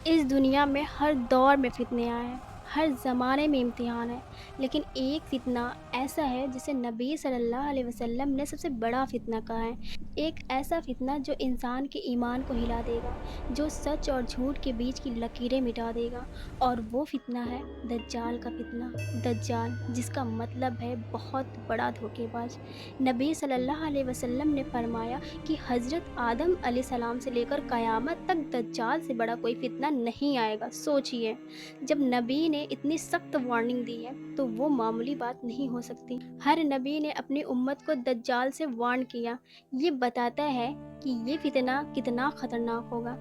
इस दुनिया में हर दौर में फ़ितने आए हैं, हर ज़माने में इम्तिहान है, लेकिन एक फ़ितना ऐसा है जिसे नबी सल्लल्लाहु अलैहि वसल्लम ने सबसे बड़ा फ़ितना कहा है। एक ऐसा फ़ितना जो इंसान के ईमान को हिला देगा, जो सच और झूठ के बीच की लकीरें मिटा देगा, और वो फ़ितना है दज्जाल का फ़ितना। दज्जाल, जिसका मतलब है बहुत बड़ा धोखेबाज। नबी सल्लल्लाहु अलैहि वसल्लम ने फरमाया कि हज़रत आदम अलैहिस्सलाम से लेकर क़यामत तक दज्जाल से बड़ा कोई फ़ितना नहीं आएगा। सोचिए, जब नबी ने इतनी सख्त वार्निंग दी है तो वो मामूली बात नहीं हो सकती। हर नबी ने अपनी उम्मत को दज्जाल से वार्न किया। ये बताता है कि ये फ़ितना कितना ख़तरनाक होगा।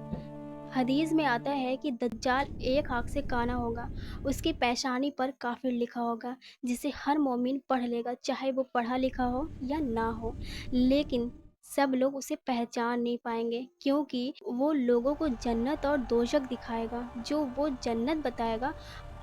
हदीस में आता है कि दज्जाल एक आँख से काना होगा, उसकी पेशानी पर काफिर लिखा होगा, जिसे हर मोमिन पढ़ लेगा, चाहे वो पढ़ा लिखा हो या ना हो। लेकिन सब लोग उसे पहचान नहीं पाएंगे, क्योंकि वो लोगों को जन्नत और दोजख दिखाएगा। जो वो जन्नत बताएगा,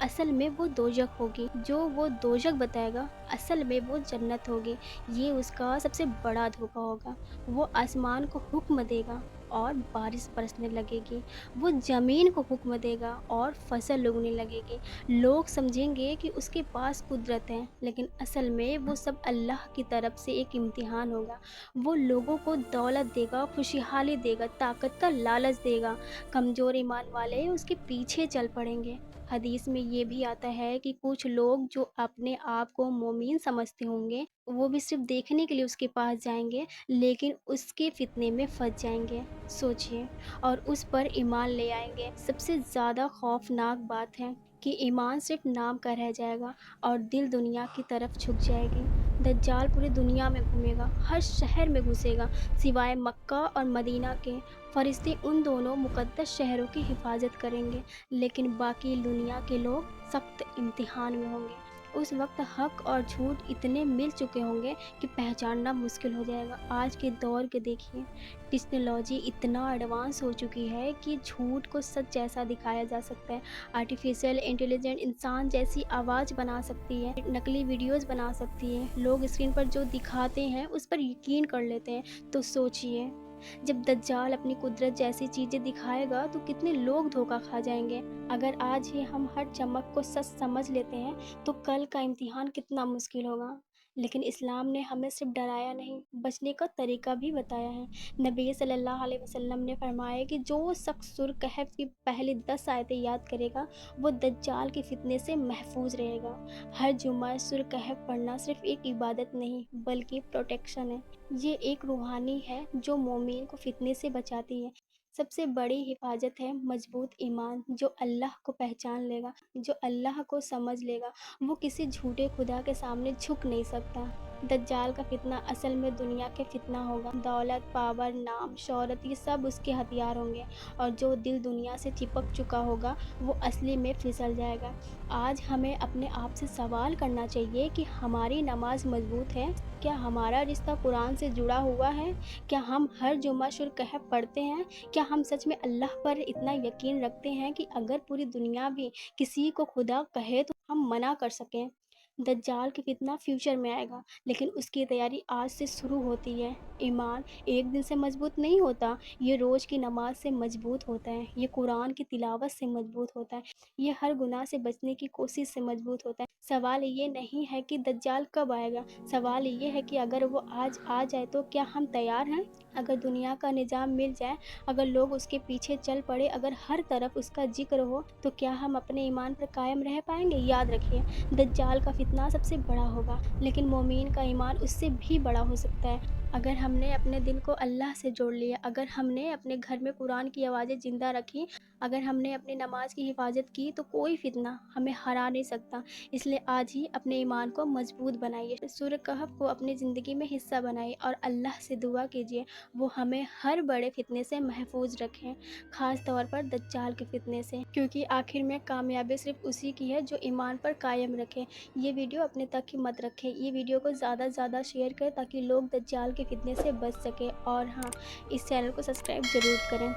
असल में वो दोजख होगी। जो वो दोजख बताएगा, असल में वो जन्नत होगी। ये उसका सबसे बड़ा धोखा होगा। वो आसमान को हुक्म देगा और बारिश बरसने लगेगी। वो ज़मीन को हुक्म देगा और फसल उगने लगेगी। लोग समझेंगे कि उसके पास कुदरत है, लेकिन असल में वो सब अल्लाह की तरफ से एक इम्तिहान होगा। वो लोगों को दौलत देगा, खुशहाली देगा, ताकत का लालच देगा। कमज़ोर ईमान वाले उसके पीछे चल पड़ेंगे। हदीस में ये भी आता है कि कुछ लोग जो अपने आप को मोमीन समझते होंगे, वो भी सिर्फ देखने के लिए उसके पास जाएंगे, लेकिन उसके फितने में फंस जाएंगे। सोचिए, और उस पर ईमान ले आएंगे। सबसे ज़्यादा खौफनाक बात है कि ईमान सिर्फ नाम का रह जाएगा और दिल दुनिया की तरफ झुक जाएगी। दज्जाल पूरी दुनिया में घूमेगा, हर शहर में घुसेगा, सिवाय मक्का और मदीना के। फरिश्ते उन दोनों मुक़द्दस शहरों की हिफाजत करेंगे, लेकिन बाकी दुनिया के लोग सख्त इम्तिहान में होंगे। उस वक्त हक और झूठ इतने मिल चुके होंगे कि पहचानना मुश्किल हो जाएगा। आज के दौर के देखिए, टेक्नोलॉजी इतना एडवांस हो चुकी है कि झूठ को सच जैसा दिखाया जा सकता है। आर्टिफिशियल इंटेलिजेंट इंसान जैसी आवाज़ बना सकती है, नकली वीडियोस बना सकती है। लोग स्क्रीन पर जो दिखाते हैं उस पर यकीन कर लेते हैं। तो सोचिए, जब दज्जाल अपनी कुदरत जैसी चीज़ें दिखाएगा तो कितने लोग धोखा खा जाएंगे। अगर आज ही हम हर चमक को सच समझ लेते हैं तो कल का इम्तिहान कितना मुश्किल होगा। लेकिन इस्लाम ने हमें सिर्फ डराया नहीं, बचने का तरीका भी बताया है। नबी सल्लल्लाहु अलैहि वसल्लम ने फरमाया कि जो शख्स सूरह कहफ की पहली 10 आयतें याद करेगा, वो दज्जाल के फितने से महफूज रहेगा। हर जुम्मा सूरह कहफ पढ़ना सिर्फ एक इबादत नहीं, बल्कि प्रोटेक्शन है। ये एक रूहानी है जो मोमिन को फितने से बचाती है। सबसे बड़ी हिफाजत है मजबूत ईमान। जो अल्लाह को पहचान लेगा, जो अल्लाह को समझ लेगा, वो किसी झूठे खुदा के सामने झुक नहीं सकता। दज्जाल का फितना असल में दुनिया के फितना होगा। दौलत, पावर, नाम, शोहरत, ये सब उसके हथियार होंगे, और जो दिल दुनिया से चिपक चुका होगा वो असली में फिसल जाएगा। आज हमें अपने आप से सवाल करना चाहिए कि हमारी नमाज मजबूत है? क्या हमारा रिश्ता कुरान से जुड़ा हुआ है? क्या हम हर जुम्मा शुर कहफ पढ़ते हैं? क्या हम सच में अल्लाह पर इतना यकीन रखते हैं कि अगर पूरी दुनिया भी किसी को खुदा कहे तो हम मना कर सकें? दज्जाल की फितना फ्यूचर में आएगा, लेकिन उसकी तैयारी आज से शुरू होती है। ईमान एक दिन से मजबूत नहीं होता, ये रोज़ की नमाज से मजबूत होता है, ये कुरान की तिलावत से मजबूत होता है, ये हर गुनाह से बचने की कोशिश से मजबूत होता है। सवाल ये नहीं है कि दज्जाल कब आएगा, सवाल ये है कि अगर वो आज आ जाए तो क्या हम तैयार हैं? अगर दुनिया का निजाम मिल जाए, अगर लोग उसके पीछे चल पड़े, अगर हर तरफ उसका जिक्र हो, तो क्या हम अपने ईमान पर कायम रह पाएंगे? याद रखिए, दज्जाल का फितना सबसे बड़ा होगा, लेकिन मोमीन का ईमान उससे भी बड़ा हो सकता है। अगर हमने अपने दिल को अल्लाह से जोड़ लिया, अगर हमने अपने घर में कुरान की आवाज़ें ज़िंदा रखी, अगर हमने अपनी नमाज की हिफाजत की, तो कोई फितना हमें हरा नहीं सकता। इसलिए आज ही अपने ईमान को मजबूत बनाइए, सूरह कहफ को अपनी ज़िंदगी में हिस्सा बनाइए और अल्लाह से दुआ कीजिए वो हमें हर बड़े फितने से महफूज रखें, ख़ास तौर पर दज्जाल के फितने से, क्योंकि आखिर में कामयाबी सिर्फ उसी की है जो ईमान पर कायम रखे। ये वीडियो अपने तक ही मत रखें, ये वीडियो को ज़्यादा से ज़्यादा शेयर करें ताकि लोग दज्जाल के फितने से बच सकें। और हाँ, इस चैनल को सब्सक्राइब ज़रूर करें।